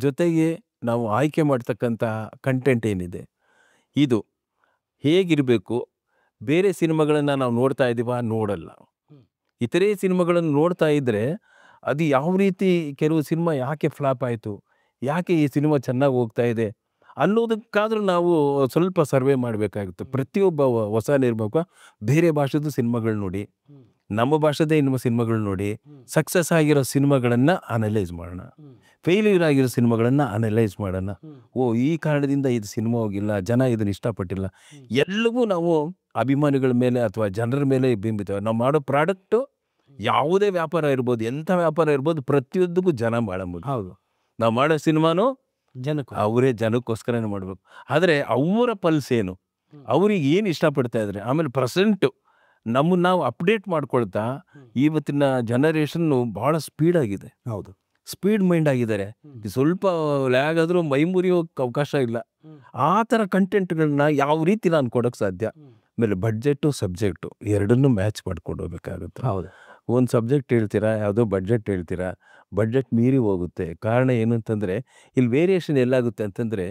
[SPEAKER 1] ಜೊತೆಗೆ ನಾವು ಆಯ್ಕೆ ಮಾಡ್ತಕ್ಕಂಥ ಕಂಟೆಂಟ್ ಏನಿದೆ, ಇದು ಹೇಗಿರಬೇಕು. ಬೇರೆ ಸಿನಿಮಾಗಳನ್ನು ನಾವು ನೋಡ್ತಾ ಇದ್ದೀವ, ನೋಡಲ್ಲ. ಇತರೆ ಸಿನಿಮಾಗಳನ್ನು ನೋಡ್ತಾ ಇದ್ದರೆ ಅದು ಯಾವ ರೀತಿ ಕೆಲವು ಸಿನಿಮಾ ಯಾಕೆ ಫ್ಲಾಪ್ ಆಯಿತು, ಯಾಕೆ ಈ ಸಿನಿಮಾ ಚೆನ್ನಾಗಿ ಹೋಗ್ತಾ ಇದೆ ಅನ್ನೋದಕ್ಕಾದ್ರೂ ನಾವು ಸ್ವಲ್ಪ ಸರ್ವೆ ಮಾಡಬೇಕಾಗುತ್ತೆ. ಪ್ರತಿಯೊಬ್ಬ ಹೊಸ ನಿರ್ಮಾಪಕ ಬೇರೆ ಭಾಷೆದು ಸಿನಿಮಾಗಳು ನೋಡಿ, ನಮ್ಮ ಭಾಷೆದೇ ಇನ್ನು ಸಿನಿಮಾಗಳು ನೋಡಿ, ಸಕ್ಸಸ್ ಆಗಿರೋ ಸಿನಿಮಾಗಳನ್ನು ಅನಲೈಸ್ ಮಾಡೋಣ, ಫೇಲ್ಯೂರ್ ಆಗಿರೋ ಸಿನಿಮಾಗಳನ್ನು ಅನಲೈಸ್ ಮಾಡೋಣ. ಓ, ಈ ಕಾರಣದಿಂದ ಇದು ಸಿನಿಮಾ ಹೋಗಿಲ್ಲ, ಜನ ಇದನ್ನು ಇಷ್ಟಪಟ್ಟಿಲ್ಲ. ಎಲ್ಲವೂ ನಾವು ಅಭಿಮಾನಿಗಳ ಮೇಲೆ ಅಥವಾ ಜನರ ಮೇಲೆ ಬಿಂಬಿತವೆ. ನಾವು ಮಾಡೋ ಪ್ರಾಡಕ್ಟು ಯಾವುದೇ ವ್ಯಾಪಾರ ಇರ್ಬೋದು, ಎಂಥ ವ್ಯಾಪಾರ ಇರ್ಬೋದು, ಪ್ರತಿಯೊಂದಕ್ಕೂ ಜನ ಭಾಳ ಮುಖ್ಯ.
[SPEAKER 2] ಹೌದು,
[SPEAKER 1] ನಾವು ಮಾಡೋ ಸಿನಿಮಾನು
[SPEAKER 2] ಜನಕ್ಕೆ
[SPEAKER 1] ಅವರೇ ಜನಕ್ಕೋಸ್ಕರನೇ ಮಾಡಬೇಕು. ಆದರೆ ಅವರ ಪಲ್ಸ್ ಏನು, ಅವ್ರಿಗೆ ಏನು ಇಷ್ಟಪಡ್ತಾ ಇದ್ದಾರೆ, ಆಮೇಲೆ ಪ್ರೆಸೆಂಟು ನಮ್ಮನ್ನು ನಾವು ಅಪ್ಡೇಟ್ ಮಾಡ್ಕೊಳ್ತಾ, ಇವತ್ತಿನ ಜನರೇಷನ್ನು ಭಾಳ ಸ್ಪೀಡಾಗಿದೆ,
[SPEAKER 2] ಹೌದು,
[SPEAKER 1] ಸ್ಪೀಡ್ ಮೈಂಡ್ ಆಗಿದ್ದಾರೆ. ಸ್ವಲ್ಪ ಲ್ಯಾಗ್ ಆದರೂ ಮೈ ಮುರಿಯೋಕ್ಕೆ ಅವಕಾಶ ಇಲ್ಲ. ಆ ಥರ ಕಂಟೆಂಟ್ಗಳನ್ನ ಯಾವ ರೀತಿ ನಾನು ಕೊಡೋಕ್ಕೆ ಸಾಧ್ಯ? ಆಮೇಲೆ ಬಡ್ಜೆಟು ಸಬ್ಜೆಕ್ಟು ಎರಡನ್ನೂ ಮ್ಯಾಚ್ ಮಾಡ್ಕೊಂಡು ಹೋಗ್ಬೇಕಾಗುತ್ತೆ.
[SPEAKER 2] ಹೌದು,
[SPEAKER 1] ಒಂದು ಸಬ್ಜೆಕ್ಟ್ ಹೇಳ್ತೀರಾ, ಯಾವುದೋ ಬಡ್ಜೆಟ್ ಹೇಳ್ತೀರಾ, ಬಡ್ಜೆಟ್ ಮೀರಿ ಹೋಗುತ್ತೆ. ಕಾರಣ ಏನು ಅಂತಂದರೆ, ಇಲ್ಲಿ ವೇರಿಯೇಷನ್ ಎಲ್ಲಾಗುತ್ತೆ ಅಂತಂದರೆ,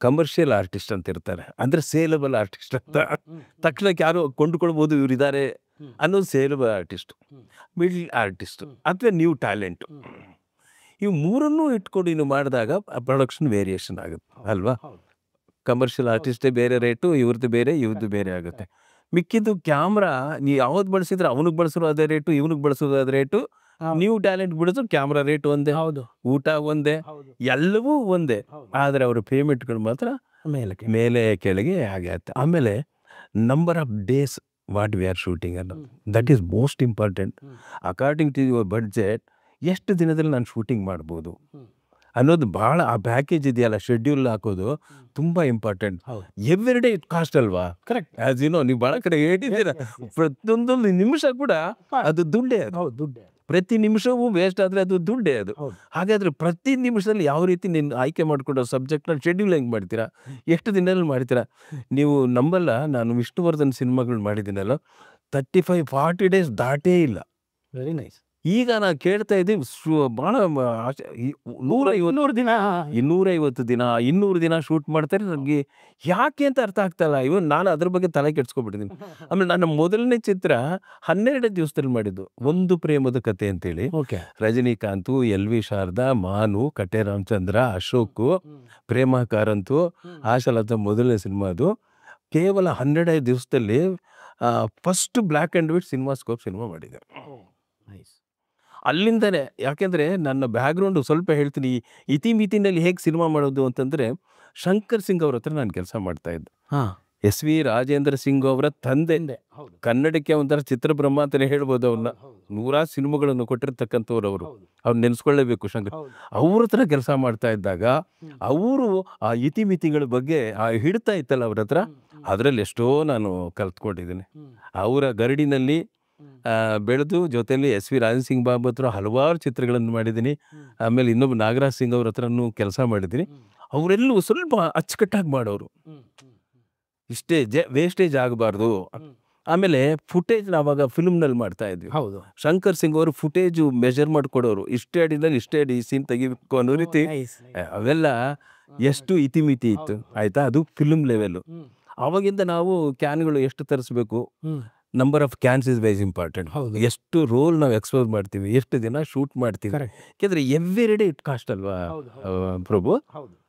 [SPEAKER 1] ಕಮರ್ಷಿಯಲ್ ಆರ್ಟಿಸ್ಟ್ ಅಂತ ಇರ್ತಾರೆ, ಅಂದರೆ ಸೇಲಬಲ್ ಆರ್ಟಿಸ್ಟ್ ಅಂತ. ತಕ್ಷಣಕ್ಕೆ ಯಾರು ಕೊಂಡುಕೊಳ್ಬೋದು, ಇವರಿದ್ದಾರೆ ಅನ್ನೋದು ಸೇಲಬಲ್ ಆರ್ಟಿಸ್ಟು, ಮಿಡ್ಲ್ ಆರ್ಟಿಸ್ಟು ಅಥವಾ ನ್ಯೂ ಟ್ಯಾಲೆಂಟು. ಇವು ಮೂರನ್ನೂ ಇಟ್ಕೊಂಡು ಇನ್ನು ಮಾಡಿದಾಗ ಪ್ರೊಡಕ್ಷನ್ ವೇರಿಯೇಷನ್ ಆಗುತ್ತೆ ಅಲ್ವಾ? ಕಮರ್ಷಿಯಲ್ ಆರ್ಟಿಸ್ಟೇ ಬೇರೆ ರೇಟು, ಇವ್ರದ್ದು ಬೇರೆ, ಇವ್ರದ್ದು ಬೇರೆ ಆಗುತ್ತೆ. ಮಿಕ್ಕಿದ್ದು ಕ್ಯಾಮ್ರಾ ನೀವು ಯಾವ್ದು ಬಳಸಿದ್ರೆ ಅವನಿಗೆ ಬಳಸೋದು ಅದೇ ರೇಟು, ಇವನಿಗೆ ಬಳಸೋದು ಅದೇ ರೇಟು. ನ್ಯೂ ಟ್ಯಾಲೆಂಟ್ ಬಿಡಿಸೋ ಕ್ಯಾಮ್ರಾ ರೇಟ್ ಒಂದೇ,
[SPEAKER 2] ಹೌದು,
[SPEAKER 1] ಊಟ ಒಂದೇ, ಎಲ್ಲವೂ ಒಂದೇ. ಆದರೆ ಅವರ ಪೇಮೆಂಟ್ಗಳು ಮಾತ್ರ ಮೇಲೆ ಕೆಳಗೆ ಹಾಗೆ ಆಗುತ್ತೆ. ಆಮೇಲೆ number of days what we are shooting ಅನ್ನೋದು, that is most important. According to your budget ಎಷ್ಟು ದಿನದಲ್ಲಿ ನಾನು ಶೂಟಿಂಗ್ ಮಾಡ್ಬೋದು ಅನ್ನೋದು ಭಾಳ, ಆ ಪ್ಯಾಕೇಜ್ ಇದೆಯಲ್ಲ, ಶೆಡ್ಯೂಲ್ ಹಾಕೋದು ತುಂಬ important. Every day it cost ಅಲ್ವಾ?
[SPEAKER 2] ಕರೆಕ್ಟ್.
[SPEAKER 1] ಆ್ಯಸ್ ಯು ನೋ, ನೀವು ಭಾಳ ಕಡೆ ಹೇಳಿದ್ದೀರ, ಪ್ರತಿಯೊಂದೊಂದು ನಿಮಿಷ ಕೂಡ ಅದು ದುಡ್ಡೇ. ಅದು
[SPEAKER 2] ದುಡ್ಡೇ,
[SPEAKER 1] ಪ್ರತಿ ನಿಮಿಷವೂ ವೇಸ್ಟ್ ಆದರೆ ಅದು ದುಡ್ಡೇ ಅದು. ಹಾಗಾದರೆ ಪ್ರತಿ ನಿಮಿಷದಲ್ಲಿ ಯಾವ ರೀತಿ ನೀನು ಆಯ್ಕೆ ಮಾಡಿಕೊಂಡು ಸಬ್ಜೆಕ್ಟ್ನ ಶೆಡ್ಯೂಲ್ ಹೆಂಗೆ ಮಾಡ್ತೀರಾ, ಎಷ್ಟು ದಿನದಲ್ಲಿ ಮಾಡ್ತೀರಾ? ನೀವು ನಂಬಲ್ಲ, ನಾನು ವಿಷ್ಣುವರ್ಧನ್ ಸಿನಿಮಾಗಳು ಮಾಡಿದ್ದೀನಲ್ಲ, 35-40 ಡೇಸ್ ದಾಟೇ ಇಲ್ಲ.
[SPEAKER 2] Very nice.
[SPEAKER 1] ಈಗ ನಾನು ಕೇಳ್ತಾ ಇದ್ದೀವಿ ಭಾಳ
[SPEAKER 2] 250 ದಿನ
[SPEAKER 1] 250 ದಿನ 200 ದಿನ ಶೂಟ್ ಮಾಡ್ತಾರೆ. ನನಗೆ ಯಾಕೆ ಅಂತ ಅರ್ಥ ಆಗ್ತಾಯಿಲ್ಲ. ಇವನ್ ನಾನು ಅದ್ರ ಬಗ್ಗೆ ತಲೆ ಕೆಡ್ಸ್ಕೊಬಿಟ್ಟಿದ್ದೀನಿ. ಆಮೇಲೆ ನನ್ನ ಮೊದಲನೇ ಚಿತ್ರ 12 ದಿವಸದಲ್ಲಿ ಮಾಡಿದ್ದು, ಒಂದು ಪ್ರೇಮದ ಕತೆ ಅಂತೇಳಿ.
[SPEAKER 2] Okay.
[SPEAKER 1] Rajinikanth, L V Sharada, ಮಾನು, ಕಟ್ಟೆ ರಾಮಚಂದ್ರ, ಅಶೋಕು, ಪ್ರೇಮ ಕಾರಂತು, ಆಶಾಲತಾ ಮೊದಲನೇ ಸಿನಿಮಾ. ಅದು ಕೇವಲ 12 ದಿವಸದಲ್ಲಿ first black and white CinemaScope cinema ಮಾಡಿದೆ. ಅಲ್ಲಿಂದನೇ, ಯಾಕೆಂದರೆ ನನ್ನ ಬ್ಯಾಕ್ಗ್ರೌಂಡು ಸ್ವಲ್ಪ ಹೇಳ್ತೀನಿ. ಇತಿಮಿತಿನಲ್ಲಿ ಹೇಗೆ ಸಿನಿಮಾ ಮಾಡೋದು ಅಂತಂದರೆ, ಶಂಕರ್ ಸಿಂಗ್ ಅವ್ರ ಹತ್ರ ನಾನು ಕೆಲಸ ಮಾಡ್ತಾಯಿದ್ದೆ. ಎಸ್ ವಿ ರಾಜೇಂದ್ರ ಸಿಂಗ್ ಅವರ ತಂದೆ, ಕನ್ನಡಕ್ಕೆ ಒಂಥರ ಚಿತ್ರಬ್ರಹ್ಮ ಅಂತಲೇ ಹೇಳ್ಬೋದು. ಅವ್ರನ್ನ ನೂರಾರು ಸಿನಿಮಾಗಳನ್ನು ಕೊಟ್ಟಿರ್ತಕ್ಕಂಥವ್ರು ಅವರು. ಅವ್ರು ನೆನೆಸ್ಕೊಳ್ಳೇಬೇಕು ಶಂಕರ್. ಅವ್ರ ಹತ್ರ ಕೆಲಸ ಮಾಡ್ತಾ ಇದ್ದಾಗ ಅವರು ಆ ಇತಿಮಿತಿಗಳ ಬಗ್ಗೆ ಹಿಡ್ತಾ ಇತ್ತಲ್ಲ ಅವ್ರ ಹತ್ರ, ಅದರಲ್ಲಿ ಎಷ್ಟೋ ನಾನು ಕಲ್ತ್ಕೊಂಡಿದ್ದೀನಿ. ಅವರ ಗರಡಿನಲ್ಲಿ ಬೆಳೆದು ಜೊತೆಯಲ್ಲಿ ಎಸ್ ವಿ ರಾಜೇಂದ್ರ ಸಿಂಗ್ ಬಾಬು ಹತ್ರ ಹಲವಾರು ಚಿತ್ರಗಳನ್ನು ಮಾಡಿದ್ದೀನಿ. ಆಮೇಲೆ ಇನ್ನೊಬ್ಬ ನಾಗರಾಜ್ ಸಿಂಗ್ ಅವ್ರ ಹತ್ರನೂ ಕೆಲಸ ಮಾಡಿದ್ದೀನಿ. ಅವರೆಲ್ಲೂ ಸ್ವಲ್ಪ ಅಚ್ಚುಕಟ್ಟಾಗಿ ಮಾಡೋರು, ಇಷ್ಟೇ ವೇಸ್ಟೇಜ್ ಆಗಬಾರ್ದು. ಆಮೇಲೆ ಫುಟೇಜ್ ನಾವಾಗ ಫಿಲ್ಮ್ನಲ್ಲಿ ಮಾಡ್ತಾ ಇದ್ವಿ.
[SPEAKER 2] ಹೌದು.
[SPEAKER 1] ಶಂಕರ್ ಸಿಂಗ್ ಅವರು ಫುಟೇಜು ಮೆಜರ್ ಮಾಡಿಕೊಡೋರು, ಇಷ್ಟೇ ಅಡಿನಲ್ಲಿ ಇಷ್ಟೇ ಅಡಿ ಸೀನ್ ತೆಗಿಬೇಕು ಅನ್ನೋ ರೀತಿ. ಅವೆಲ್ಲ ಎಷ್ಟು ಇತಿಮಿತಿ ಇತ್ತು ಆಯಿತಾ, ಅದು ಫಿಲ್ಮ್ ಲೆವೆಲ್ಲು. ಆವಾಗಿಂದ ನಾವು ಕ್ಯಾನ್ಗಳು ಎಷ್ಟು ತರಿಸ್ಬೇಕು, number of cans is very important. ಎಷ್ಟು ರೋಲ್ ನಾವು ಎಕ್ಸ್ಪೋಸ್ ಮಾಡ್ತೀವಿ, ಎಷ್ಟು ದಿನ ಶೂಟ್ ಮಾಡ್ತೀವಿ. ಯಾಕೆಂದರೆ ಎವ್ರಿ ಡೇ ಇಟ್ ಕಾಸ್ಟ್ ಅಲ್ವಾ ಪ್ರಭು,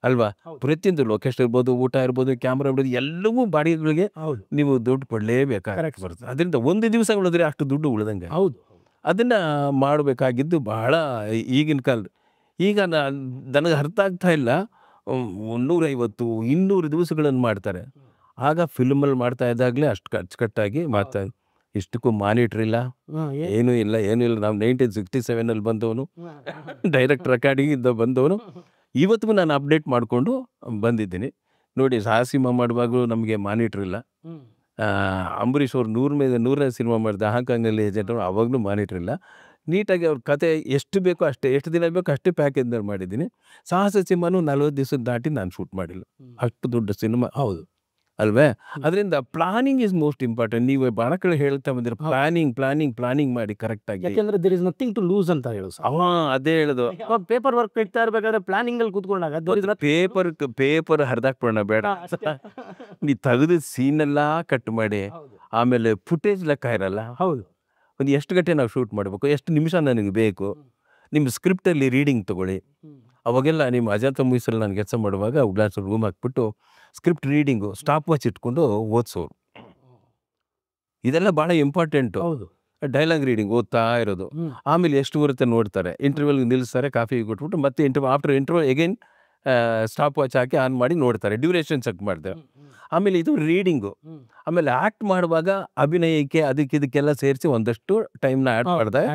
[SPEAKER 1] ಅಲ್ವಾ? ಪ್ರತಿಯೊಂದು ಲೊಕೇಶನ್ ಇರ್ಬೋದು, ಊಟ ಇರ್ಬೋದು, ಕ್ಯಾಮ್ರಾ ಇರ್ಬೋದು, ಎಲ್ಲವೂ ಬಾಡಿಗೆಗಳಿಗೆ ನೀವು ದುಡ್ಡು ಕೊಡಲೇಬೇಕಾಗಿ ಬರ್ತದೆ. ಅದರಿಂದ ಒಂದು ದಿವಸ ಉಳಿದ್ರೆ ಅಷ್ಟು ದುಡ್ಡು ಉಳಿದಂಗೆ. ಹೌದು, ಅದನ್ನು ಮಾಡಬೇಕಾಗಿದ್ದು ಬಹಳ ಈಗಿನ ಕಾಲ. ಈಗ ನನಗೆ ಅರ್ಥ ಆಗ್ತಾ ಇಲ್ಲ, 150, 200 ದಿವಸಗಳನ್ನು ಮಾಡ್ತಾರೆ. ಆಗ ಫಿಲ್ಮಲ್ಲಿ ಮಾಡ್ತಾ ಇದ್ದಾಗಲೇ ಅಷ್ಟು ಅಚ್ಚುಕಟ್ಟಾಗಿ ಮಾಡ್ತಾ ಇದ್ದೆ. ಇಷ್ಟಕ್ಕೂ ಮಾನಿಟ್ರ್ ಇಲ್ಲ, ಏನೂ ಇಲ್ಲ. ನಾವು 1967 ಬಂದವನು, ಡೈರೆಕ್ಟ್ ರೆಕಾರ್ಡಿಂಗಿಂದ ಬಂದವನು. ಇವತ್ತಿಗೂ ನಾನು ಅಪ್ಡೇಟ್ ಮಾಡಿಕೊಂಡು ಬಂದಿದ್ದೀನಿ. ನೋಡಿ, ಸಾಹಸಿಮ ಮಾಡುವಾಗಲೂ ನಮಗೆ ಮಾನಿಟ್ರ್ ಇಲ್ಲ. ಅಂಬರೀಷ್ ಅವ್ರು 100ನೇ ಸಿನಿಮಾ ಮಾಡಿದೆ, ಹಾಂಗ್ಕಾಂಗ್ನಲ್ಲಿ ಏಜೆಂಟ್ ಅವರು, ಅವಾಗಲೂ ಮಾನಿಟ್ರ್ ಇಲ್ಲ. ನೀಟಾಗಿ ಅವ್ರ ಕತೆ ಎಷ್ಟು ಬೇಕೋ ಅಷ್ಟೇ, ಎಷ್ಟು ದಿನ ಬೇಕೋ ಅಷ್ಟೇ ಪ್ಯಾಕೇಜ್ನಲ್ಲಿ ಮಾಡಿದ್ದೀನಿ. ಸಾಹಸ ಸಿನಿಮಾನು 40 ದಿವಸ ದಾಟಿ ನಾನು ಶೂಟ್ ಮಾಡಿಲ್ಲ, ಅಷ್ಟು ದೊಡ್ಡ ಸಿನಿಮಾ. ಹೌದು ಅಲ್ವೇ? ಅದರಿಂದ ಪ್ಲಾನಿಂಗ್ ಇಸ್ ಮೋಸ್ಟ್ ಇಂಪಾರ್ಟೆಂಟ್. ನೀವು ಭಾಳ ಕಡೆ ಹೇಳ್ತಾ ಬಂದಿರೋ ಪ್ಲಾನಿಂಗ್ ಮಾಡಿ ಕರೆಕ್ಟಾಗಿ.
[SPEAKER 2] ಯಾಕೆಂದ್ರೆ there is nothing to lose ಅಂತ ಹೇಳೋದು.
[SPEAKER 1] ಅದೇ ಹೇಳೋದು.
[SPEAKER 2] ಪೇಪರ್ ವರ್ಕ್ ಇಡ್ತಾ ಇರಬೇಕಾದ್ರೆ ಪ್ಲಾನಿಂಗ್ ಅಲ್ಲಿ ಕೂತ್ಕೊಂಡಾಗ
[SPEAKER 1] ಪೇಪರ್ ಹರಿದಾಕ್ಬಿಡೋಣ ಬೇಡ. ನೀ ತೆಗೆದು ಸೀನೆಲ್ಲ ಕಟ್ ಮಾಡಿ, ಆಮೇಲೆ ಫುಟೇಜ್ ಲೆಕ್ಕ ಇರಲ್ಲ.
[SPEAKER 2] ಹೌದು,
[SPEAKER 1] ಒಂದು ಎಷ್ಟು ಗಂಟೆ ನಾವು ಶೂಟ್ ಮಾಡಬೇಕು, ಎಷ್ಟು ನಿಮಿಷ ನನಗೆ ಬೇಕು, ನಿಮ್ಮ ಸ್ಕ್ರಿಪ್ಟಲ್ಲಿ ರೀಡಿಂಗ್ ತೊಗೊಳ್ಳಿ. ಅವಾಗೆಲ್ಲ ನಿಮ್ಮ ಅಜಂತ ಮೂವೀಸಲ್ಲಿ ನಾನು ಕೆಲಸ ಮಾಡುವಾಗ ಗ್ಲಾಸ್ ರೂಮ್ ಹಾಕ್ಬಿಟ್ಟು ಸ್ಕ್ರಿಪ್ಟ್ ರೀಡಿಂಗು ಸ್ಟಾಪ್ ವಾಚ್ ಇಟ್ಕೊಂಡು ಓದಿಸೋರು. ಇದೆಲ್ಲ ಭಾಳ ಇಂಪಾರ್ಟೆಂಟು.
[SPEAKER 2] ಹೌದು.
[SPEAKER 1] ಡೈಲಾಗ್ ರೀಡಿಂಗ್ ಓದ್ತಾ ಇರೋದು. ಆಮೇಲೆ ಎಷ್ಟು ಬರುತ್ತೆ ನೋಡ್ತಾರೆ, ಇಂಟರ್ವ್ಯೂಲ್ಗೆ ನಿಲ್ಲಿಸ್ತಾರೆ, ಕಾಫಿ ಕೊಟ್ಬಿಟ್ಟು ಮತ್ತೆ after interview again stop watch hockey on ಮಾಡಿ ನೋಡ್ತಾರೆ, ಡ್ಯೂರೇಷನ್ ಚೆಕ್ ಮಾಡ್ತಾರೆ. ಆಮೇಲೆ ಇದು ರೀಡಿಂಗು. ಆಮೇಲೆ ಆ್ಯಕ್ಟ್ ಮಾಡುವಾಗ ಅಭಿನಯಕ್ಕೆ ಇದಕ್ಕೆಲ್ಲ ಸೇರಿಸಿ ಒಂದಷ್ಟು ಟೈಮ್ನ ಆ್ಯಡ್ ಮಾಡಿದಾಗ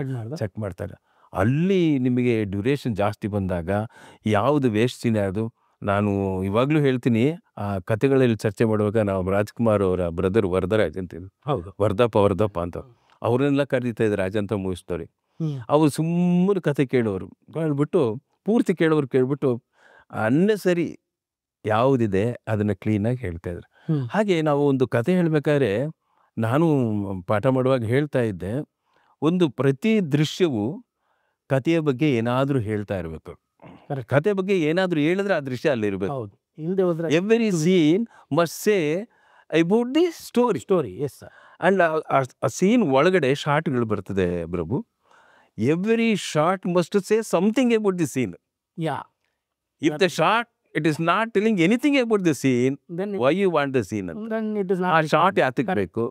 [SPEAKER 1] ಚೆಕ್ ಮಾಡ್ತಾರೆ. ಅಲ್ಲಿ ನಿಮಗೆ ಡ್ಯೂರೇಷನ್ ಜಾಸ್ತಿ ಬಂದಾಗ ಯಾವುದು ವೇಸ್ಟ್ ಸೀನ್ ಅದು. ನಾನು ಇವಾಗಲೂ ಹೇಳ್ತೀನಿ, ಆ ಕತೆಗಳಲ್ಲಿ ಚರ್ಚೆ ಮಾಡುವಾಗ ನಾವು ರಾಜ್ಕುಮಾರ್ ಅವರ ಬ್ರದರ್ ವರದರಾಜ್ ಅಂತೀನಿ,
[SPEAKER 2] ಹೌದು,
[SPEAKER 1] ವರ್ಧಪ್ಪ ಅಂತ, ಅವ್ರನ್ನೆಲ್ಲ ಕರೀತಾ ಇದ್ದಾರೆ ಅಜಂತ ಮೂವಿಸ್ದವ್ರಿಗೆ. ಅವ್ರು ಸುಮ್ಮನೆ ಕತೆ ಕೇಳೋರು, ಕೇಳ್ಬಿಟ್ಟು ಪೂರ್ತಿ ಕೇಳ್ಬಿಟ್ಟು ಅನ್ನೆಸರಿ ಯಾವುದಿದೆ ಅದನ್ನು ಕ್ಲೀನಾಗಿ ಹೇಳ್ತಾ ಇದ್ರು. ಹಾಗೆ ನಾವು ಒಂದು ಕತೆ ಹೇಳ್ಬೇಕಾದ್ರೆ ನಾನು ಪಾಠ ಮಾಡುವಾಗ ಹೇಳ್ತಾ ಇದ್ದೆ, ಒಂದು ಪ್ರತಿ ದೃಶ್ಯವು ಕಥೆಯ ಬಗ್ಗೆ ಏನಾದರೂ ಹೇಳ್ತಾ ಇರಬೇಕು. ಕತೆ ಬಗ್ಗೆ ಏನಾದರೂ ಹೇಳಿದ್ರೆ ಆ ದೃಶ್ಯ ಅಲ್ಲಿರಬೇಕು. Every scene must say about the story.
[SPEAKER 2] Yes sir.
[SPEAKER 1] And ಆ ಸೀನ್ ಒಳಗಡೆ ಶಾರ್ಟ್ಗಳು ಬರ್ತದೆ Prabhu. Every shot must say something about the scene. If the shot it is not telling anything about the scene, why you want the scene ಅಂತ. ಆ ಶಾರ್ಟ್ ಯಾತಕ್ಕೆ ಬೇಕು,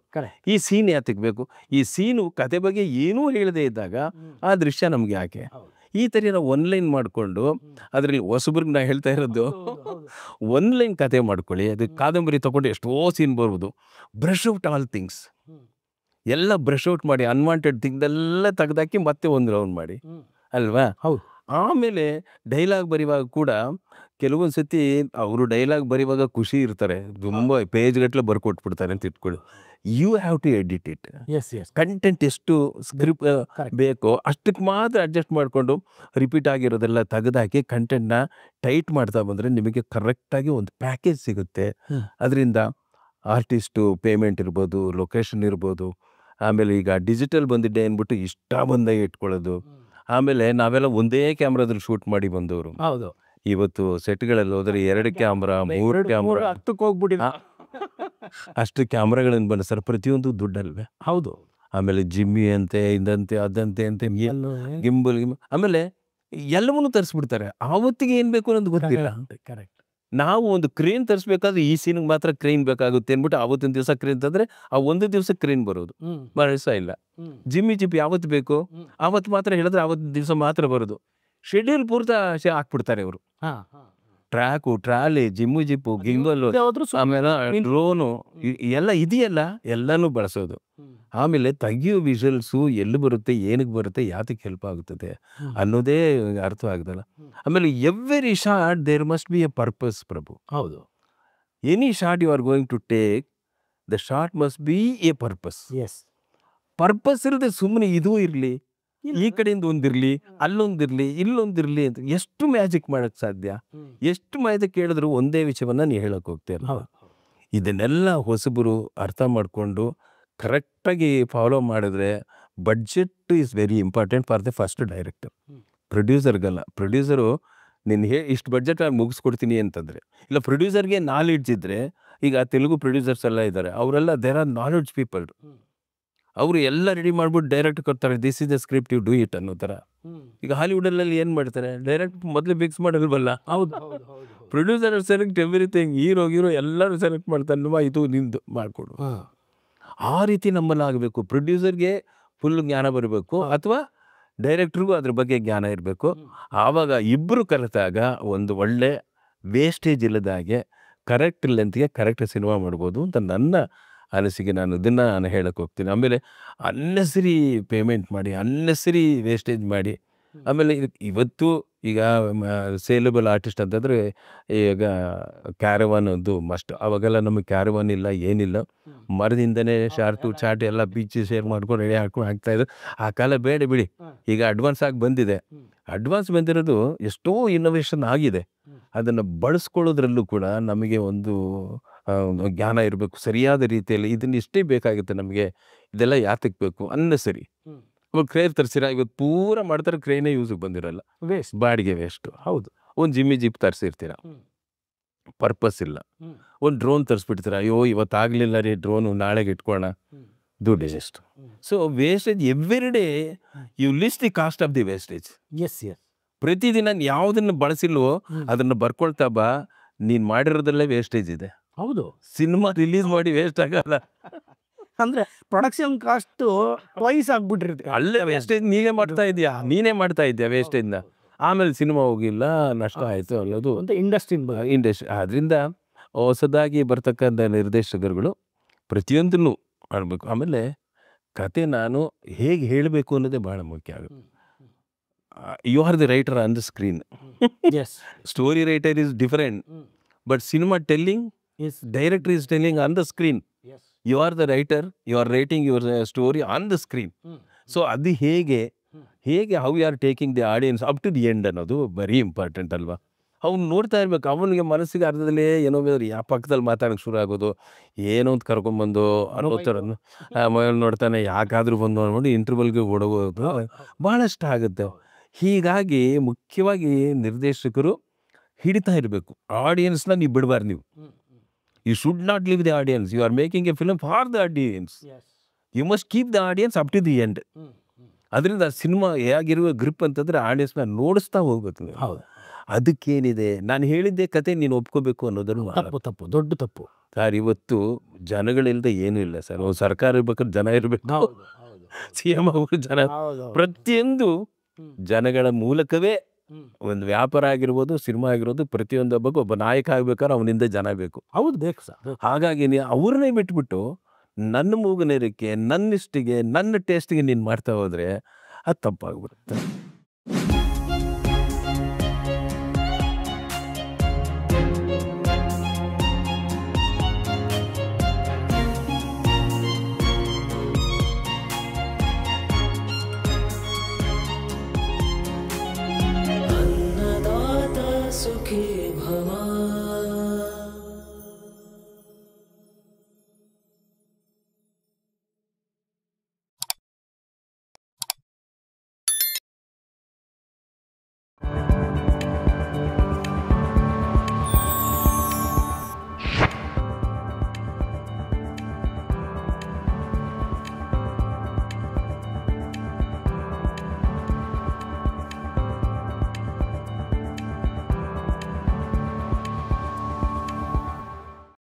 [SPEAKER 1] ಈ ಸೀನ್ ಯಾತಕ್ಕೆ ಬೇಕು, ಈ ಸೀನು ಕತೆ ಬಗ್ಗೆ ಏನೂ ಹೇಳದೇ ಇದ್ದಾಗ ಆ ದೃಶ್ಯ ನಮ್ಗೆ ಯಾಕೆ? ಈ ಥರ ನಾವು ಒನ್ಲೈನ್ ಮಾಡಿಕೊಂಡು ಅದರಲ್ಲಿ ಹೊಸಬ್ರಿಗೆ ನಾ ಹೇಳ್ತಾ ಇರೋದು, ಒನ್ಲೈನ್ ಕತೆ ಮಾಡ್ಕೊಳ್ಳಿ. ಅದಕ್ಕೆ ಕಾದಂಬರಿ ತೊಗೊಂಡು ಎಷ್ಟೋ ಸೀನ್ ಬರ್ಬೋದು. ಬ್ರಷ್ ಔಟ್ ಆಲ್ ಥಿಂಗ್ಸ್, ಎಲ್ಲ ಬ್ರಷ್ ಔಟ್ ಮಾಡಿ, ಅನ್ವಾಂಟೆಡ್ ಥಿಂಗ್ದೆಲ್ಲ ತೆಗೆದಾಕಿ ಮತ್ತೆ ಒಂದು ರೌಂಡ್ ಮಾಡಿ ಅಲ್ವಾ?
[SPEAKER 2] ಹೌದು.
[SPEAKER 1] ಆಮೇಲೆ ಡೈಲಾಗ್ ಬರೆಯುವಾಗ ಕೂಡ ಕೆಲವೊಂದು ಸತಿ ಅವರು ಡೈಲಾಗ್ ಬರೆಯುವಾಗ ಖುಷಿ ಇರ್ತಾರೆ, ತುಂಬ ಪೇಜ್ಗಟ್ಟಲೆ ಬರ್ಕೊಟ್ಬಿಡ್ತಾರೆ ಅಂತ ಇಟ್ಕೊಳ್ಳಿ. You have to edit it. Content ಎಷ್ಟು ಸ್ಕ್ರಿಪ್ಟ್ ಬೇಕೋ ಅಷ್ಟಕ್ಕೆ ಮಾತ್ರ ಅಡ್ಜಸ್ಟ್ ಮಾಡಿಕೊಂಡು ರಿಪೀಟ್ ಆಗಿರೋದೆಲ್ಲ ತೆಗೆದಾಕಿ ಕಂಟೆಂಟ್ನ ಟೈಟ್ ಮಾಡ್ತಾ ಬಂದರೆ ನಿಮಗೆ ಕರೆಕ್ಟಾಗಿ ಒಂದು ಪ್ಯಾಕೇಜ್ ಸಿಗುತ್ತೆ. ಅದರಿಂದ ಆರ್ಟಿಸ್ಟು ಪೇಮೆಂಟ್ ಇರ್ಬೋದು, ಲೊಕೇಶನ್ ಇರ್ಬೋದು, ಆಮೇಲೆ ಈಗ ಡಿಜಿಟಲ್ ಬಂದಿದ್ದೆ ಅಂದ್ಬಿಟ್ಟು ಇಷ್ಟ ಬಂದಾಗ ಇಟ್ಕೊಳ್ಳೋದು. ಆಮೇಲೆ ನಾವೆಲ್ಲ ಒಂದೇ ಕ್ಯಾಮ್ರಾದಲ್ಲಿ ಶೂಟ್ ಮಾಡಿ ಬಂದವರು.
[SPEAKER 2] ಹೌದು.
[SPEAKER 1] ಇವತ್ತು ಸೆಟ್ಗಳಲ್ಲಿ ಹೋದರೆ 2 ಕ್ಯಾಮ್ರಾ 3 ಕ್ಯಾಮ್ರಾ
[SPEAKER 2] ಹತ್ತಕ್ಕೆ ಹೋಗ್ಬಿಟ್ಟಿದೆ.
[SPEAKER 1] ಅಷ್ಟು ಕ್ಯಾಮ್ರಾಗಳನ್ನು ಬಂದ ಸರ್, ಪ್ರತಿಯೊಂದು ದುಡ್ಡಲ್ವೇ?
[SPEAKER 2] ಹೌದು.
[SPEAKER 1] ಆಮೇಲೆ ಜಿಮ್ಮಿ ಅಂತೆ, ಇದಂತೆ ಅದಂತೆ ಅಂತೆ, ಗಿಂಬಲ್ ಆಮೇಲೆ ಎಲ್ಲವನ್ನೂ ತರಿಸ್ಬಿಡ್ತಾರೆ. ಆವತ್ತಿಗೆ ಏನು ಬೇಕು ಅನ್ನೋದು ಗೊತ್ತಿಲ್ಲ.
[SPEAKER 2] ಕರೆಕ್ಟ್.
[SPEAKER 1] ನಾವು ಒಂದು ಕ್ರೇನ್ ತರಿಸ್ಬೇಕಾದ್ರೆ ಈ ಸೀನ್ಗೆ ಮಾತ್ರ ಕ್ರೇನ್ ಬೇಕಾಗುತ್ತೆ ಅಂದ್ಬಿಟ್ಟು ಆವತ್ತಿನ ದಿವಸ ಕ್ರೇನ್ ತಂದರೆ ಆ ಒಂದು ದಿವಸ ಕ್ರೇನ್ ಬರೋದು, ದಿವಸ ಇಲ್ಲ. ಜಿಮ್ಮಿ ಜಿಪ್ ಯಾವತ್ತು ಬೇಕು ಆವತ್ತು ಮಾತ್ರ ಹೇಳಿದ್ರೆ ಆವತ್ತಿನ ದಿವಸ ಮಾತ್ರ ಬರೋದು. ಶೆಡ್ಯೂಲ್ ಪೂರ್ತಿ ಹಾಕ್ಬಿಡ್ತಾರೆ ಅವರು. ಟ್ರ್ಯಾಕು, ಟ್ರಾಲಿ, ಜಿಮ್ಮು ಜಿಪ್ಪು, ಗಿಂಬಲ್ಲು, ಆಮೇಲೆ ಡ್ರೋನು ಎಲ್ಲ ಇದೆಯಲ್ಲ, ಎಲ್ಲನೂ ಬಳಸೋದು. ಆಮೇಲೆ ತೆಗಿಯೋ ವಿಷಲ್ಸು ಎಲ್ಲಿ ಬರುತ್ತೆ, ಏನಕ್ಕೆ ಬರುತ್ತೆ, ಯಾತಕ್ಕೆ ಹೆಲ್ಪ್ ಆಗುತ್ತದೆ ಅನ್ನೋದೇ ಅರ್ಥವಾಗ್ದಲ್ಲ. ಆಮೇಲೆ every shot there must be a purpose Prabhu.
[SPEAKER 2] ಹೌದು.
[SPEAKER 1] Any shot you are going to take, the shot must be a purpose. Purpose ಇಲ್ಲದೆ ಸುಮ್ಮನೆ ಇದೂ ಇರಲಿ, ಈ ಕಡೆಯಿಂದ ಒಂದಿರಲಿ, ಅಲ್ಲೊಂದಿರಲಿ, ಇಲ್ಲೊಂದಿರಲಿ ಅಂತ ಎಷ್ಟು ಮ್ಯಾಜಿಕ್ ಮಾಡೋಕ್ಕೆ ಸಾಧ್ಯ? ಎಷ್ಟು ಮ್ಯಾಜಿಕ್ ಕೇಳಿದ್ರು ಒಂದೇ ವಿಷಯವನ್ನು ನೀವು ಹೇಳೋಕೆ ಹೋಗ್ತೀರ. ಇದನ್ನೆಲ್ಲ ಹೊಸಬರು ಅರ್ಥ ಮಾಡಿಕೊಂಡು ಕರೆಕ್ಟಾಗಿ ಫಾಲೋ ಮಾಡಿದ್ರೆ budget is very important for the first director. ಪ್ರೊಡ್ಯೂಸರ್ಗಲ್ಲ. ಪ್ರೊಡ್ಯೂಸರು ನೀನು ಇಷ್ಟು ಬಡ್ಜೆಟ್ ಮುಗಿಸ್ಕೊಡ್ತೀನಿ ಅಂತಂದರೆ, ಇಲ್ಲ ಪ್ರೊಡ್ಯೂಸರ್ಗೆ ನಾಲೆಡ್ಜ್ ಇದ್ದರೆ, ಈಗ ತೆಲುಗು ಪ್ರೊಡ್ಯೂಸರ್ಸ್ ಎಲ್ಲ ಇದ್ದಾರೆ, ಅವರೆಲ್ಲ ದೇರ್ ಆರ್ ನಾಲೆಡ್ಜ್ ಪೀಪಲ್. ಅವರು ಎಲ್ಲ ರೆಡಿ ಮಾಡ್ಬಿಟ್ಟು ಡೈರೆಕ್ಟ್ ಕೊಡ್ತಾರೆ, this is the script, you do it ಅನ್ನೋ ಥರ. ಈಗ ಹಾಲಿವುಡಲ್ಲಿ ಏನು ಮಾಡ್ತಾರೆ, ಡೈರೆಕ್ಟ್ ಮೊದಲೇ ಫಿಕ್ಸ್ ಮಾಡಲ್ವಲ್ಲ. ಪ್ರೊಡ್ಯೂಸರ್ ಸೆಲೆಕ್ಟ್ ಎವ್ರಿಥಿಂಗ್, ಹೀರೋ ಎಲ್ಲರೂ ಸೆಲೆಕ್ಟ್ ಮಾಡ್ತಾನೆ, ಇದು ನಿಂದು ಮಾಡಿಕೊಡು. ಆ ರೀತಿ ನಮ್ಮಲ್ಲಿ ಆಗಬೇಕು. ಪ್ರೊಡ್ಯೂಸರ್ಗೆ ಫುಲ್ ಜ್ಞಾನ ಬರಬೇಕು, ಅಥವಾ ಡೈರೆಕ್ಟ್ರಿಗೂ ಅದ್ರ ಬಗ್ಗೆ ಜ್ಞಾನ ಇರಬೇಕು. ಆವಾಗ ಇಬ್ಬರು ಕಲಿತಾಗ ಒಂದು ಒಳ್ಳೆ ವೇಸ್ಟೇಜ್ ಇಲ್ಲದಾಗೆ ಕರೆಕ್ಟ್ ಲೆಂತ್ಗೆ ಕರೆಕ್ಟ್ ಸಿನಿಮಾ ಮಾಡ್ಬೋದು ಅಂತ ನನ್ನ ಅನಿಸಿಕೆ. ನಾನು ಇದನ್ನು ಹೇಳಕ್ಕೆ ಹೋಗ್ತೀನಿ. ಆಮೇಲೆ ಅನ್ನೆಸರಿ ಪೇಮೆಂಟ್ ಮಾಡಿ, ಅನ್ನೆಸರಿ ವೇಸ್ಟೇಜ್ ಮಾಡಿ. ಆಮೇಲೆ ಇವತ್ತು ಈಗ ಸೇಲೆಬಲ್ ಆರ್ಟಿಸ್ಟ್ ಅಂತಂದರೆ ಈಗ ಕ್ಯಾರವಾನ್ ಒಂದು ಮಸ್ಟ್. ಅವಾಗೆಲ್ಲ ನಮಗೆ ಕ್ಯಾರವಾನ್ ಇಲ್ಲ, ಏನಿಲ್ಲ, ಮರದಿಂದನೇ ಶಾರ್ಟು ಚಾಟ್ ಎಲ್ಲ ಬೀಚ್ ಶೇರ್ ಮಾಡ್ಕೊಂಡು ರೆಡಿ ಹಾಕ್ಕೊಂಡು ಹಾಕ್ತಾಯಿದ್ರು. ಆ ಕಾಲ ಬೇಡ ಬಿಡಿ, ಈಗ ಅಡ್ವಾನ್ಸ್ ಆಗಿ ಬಂದಿದೆ. ಅಡ್ವಾನ್ಸ್ ಬಂದಿರೋದು ಎಷ್ಟೋ ಇನ್ನೋವೇಷನ್ ಆಗಿದೆ. ಅದನ್ನು ಬಳಸ್ಕೊಳ್ಳೋದ್ರಲ್ಲೂ ಕೂಡ ನಮಗೆ ಒಂದು ಜ್ಞಾನ ಇರಬೇಕು ಸರಿಯಾದ ರೀತಿಯಲ್ಲಿ. ಇದನ್ನ ಇಷ್ಟೇ ಬೇಕಾಗುತ್ತೆ ನಮಗೆ, ಇದೆಲ್ಲ ಯಾತಕ್ಕೆ ಬೇಕು ಅನ್ನೆಸರಿ. ಇವಾಗ ಕ್ರೇನ್ ತರಿಸಿರ, ಇವತ್ತು ಪೂರ ಮಾಡ್ತಾರೆ, ಕ್ರೇನೇ ಯೂಸಿಗೆ ಬಂದಿರಲ್ಲ, ವೇಸ್ಟ್, ಬಾಡಿಗೆ ವೇಸ್ಟು. ಹೌದು. ಒಂದು ಜಿಮ್ಮಿ ಜಿಪ್ ತರಿಸಿರ್ತೀರ, ಪರ್ಪಸ್ ಇಲ್ಲ. ಒಂದು ಡ್ರೋನ್ ತರಿಸ್ಬಿಡ್ತೀರ, ಅಯ್ಯೋ ಇವತ್ತಾಗಲಿಲ್ಲ ರೀ ಡ್ರೋನು, ನಾಳೆಗೆ ಇಟ್ಕೊಳ್ಳೋಣ, ದುಡ್ಡು ಎಷ್ಟು. So wastage every day you list the cost of the wastage.
[SPEAKER 2] Yes yes.
[SPEAKER 1] ಪ್ರತಿದಿನ ಯಾವುದನ್ನು ಬಳಸಿಲ್ವೋ ಅದನ್ನು ಬರ್ಕೊಳ್ತಾ ಬಾ, ನೀನು ಮಾಡಿರೋದ್ರಲ್ಲೇ ವೇಸ್ಟೇಜ್ ಇದೆ.
[SPEAKER 2] ಹೌದು.
[SPEAKER 1] ಸಿನಿಮಾ ರಿಲೀಸ್ ಮಾಡಿ ವೇಸ್ಟ್ ಆಗಲ್ಲ,
[SPEAKER 2] ಅಂದ್ರೆ ಪ್ರೊಡಕ್ಷನ್ ಕಾಸ್ಟ್ ಟ್ವೈಸ್ ಆಗ್ಬಿಟ್ಟಿರುತ್ತೆ.
[SPEAKER 1] ಅಲ್ಲೇ ವೇಸ್ಟೇಜ್ ನೀನೇ ಮಾಡ್ತಾ ಇದೆಯಾ ವೇಸ್ಟೇಜ್ನ. ಆಮೇಲೆ ಸಿನಿಮಾ ಹೋಗಿಲ್ಲ, ನಷ್ಟ ಆಯಿತು ಅನ್ನೋದು
[SPEAKER 2] ಅಂತ ಇಂಡಸ್ಟ್ರಿ.
[SPEAKER 1] ಅದರಿಂದ ಹೊಸದಾಗಿ ಬರ್ತಕ್ಕಂಥ ನಿರ್ದೇಶಕರುಗಳು ಪ್ರತಿಯೊಂದನ್ನು ಮಾಡಬೇಕು. ಆಮೇಲೆ ಕತೆ ನಾನು ಹೇಗೆ ಹೇಳಬೇಕು ಅನ್ನೋದೇ ಭಾಳ ಮುಖ್ಯ ಆಗುತ್ತೆ. You are the writer on the screen. Story writer is different, but cinema telling
[SPEAKER 2] is.
[SPEAKER 1] Director is telling on the screen. You are the writer, you are writing your story on the screen. So ಅದು ಹೇಗೆ how you are taking the audience up to the end ಅನ್ನೋದು ವೆರಿ ಇಂಪಾರ್ಟೆಂಟ್ ಅಲ್ವಾ. ಅವ್ನು ನೋಡ್ತಾ ಇರ್ಬೇಕು. ಅವನಿಗೆ ಮನಸ್ಸಿಗೆ ಅರ್ಧದಲ್ಲೇ ಏನೋ ಯಾವ ಪಕ್ಕದಲ್ಲಿ ಮಾತಾಡೋಕ್ಕೆ ಶುರು ಆಗೋದು, ಏನೋ ಅಂತ ಕರ್ಕೊಂಬಂದು ಅನ್ನೋ ಥರ ಮೊಬೈಲ್ ನೋಡ್ತಾನೆ, ಯಾಕಾದರೂ ಬಂದು ಅಂದ್ಕೊಂಡು ಇಂಟರ್ವಲ್ಗೆ ಓಡೋಗೋದು ಭಾಳಷ್ಟು ಆಗುತ್ತೆ. ಹೀಗಾಗಿ ಮುಖ್ಯವಾಗಿ ನಿರ್ದೇಶಕರು ಹಿಡಿತಾ ಇರಬೇಕು ಆಡಿಯನ್ಸ್ನ. ನೀವು ಬಿಡಬಾರ್ದು. ನೀವು you should not leave the audience. You are making a film for the audience. You must keep the audience up to the end. ಅದರಿಂದ ಸಿನಿಮಾ ಹೇಗಿರುವ ಗ್ರಿಪ್ ಅಂತಂದರೆ ಆಡಿಯನ್ಸ್ನ ನೋಡಿಸ್ತಾ ಹೋಗ್ಬೇಕು.
[SPEAKER 2] ಹೌದು.
[SPEAKER 1] ಅದಕ್ಕೇನಿದೆ, ನಾನು ಹೇಳಿದ್ದೆ ಕತೆ ನೀನು ಒಪ್ಕೋಬೇಕು ಅನ್ನೋದನ್ನು
[SPEAKER 2] ತಪ್ಪು, ದೊಡ್ಡ ತಪ್ಪು
[SPEAKER 1] ಸರ್. ಇವತ್ತು ಜನಗಳಿಲ್ಲದೆ ಏನೂ ಇಲ್ಲ ಸರ್. ಸರ್ಕಾರ ಇರ್ಬೇಕಾದ್ರೆ ಜನ ಇರಬೇಕು, ಸಿ ಎಂ ಅವರು ಜನ. ಪ್ರತಿಯೊಂದು ಜನಗಳ ಮೂಲಕವೇ ಒಂದು ವ್ಯಾಪಾರ ಆಗಿರ್ಬೋದು, ಸಿನಿಮಾ ಆಗಿರ್ಬೋದು, ಪ್ರತಿಯೊಂದು ಒಬ್ಬ ನಾಯಕ ಆಗ್ಬೇಕಾದ್ರೆ ಅವನಿಂದ ಜನ ಬೇಕು.
[SPEAKER 2] ಹೌದು, ಬೇಕು ಸರ್.
[SPEAKER 1] ಹಾಗಾಗಿ ಅವ್ರನ್ನೇ ಬಿಟ್ಬಿಟ್ಟು ನನ್ನ ಮೂಗನೇರಕ್ಕೆ, ನನ್ನ ಇಷ್ಟಿಗೆ, ನನ್ನ ಟೇಸ್ಟಿಗೆ ನೀನು ಮಾಡ್ತಾ ಹೋದರೆ ಅದು ತಪ್ಪಾಗ್ಬಿಡುತ್ತೆ.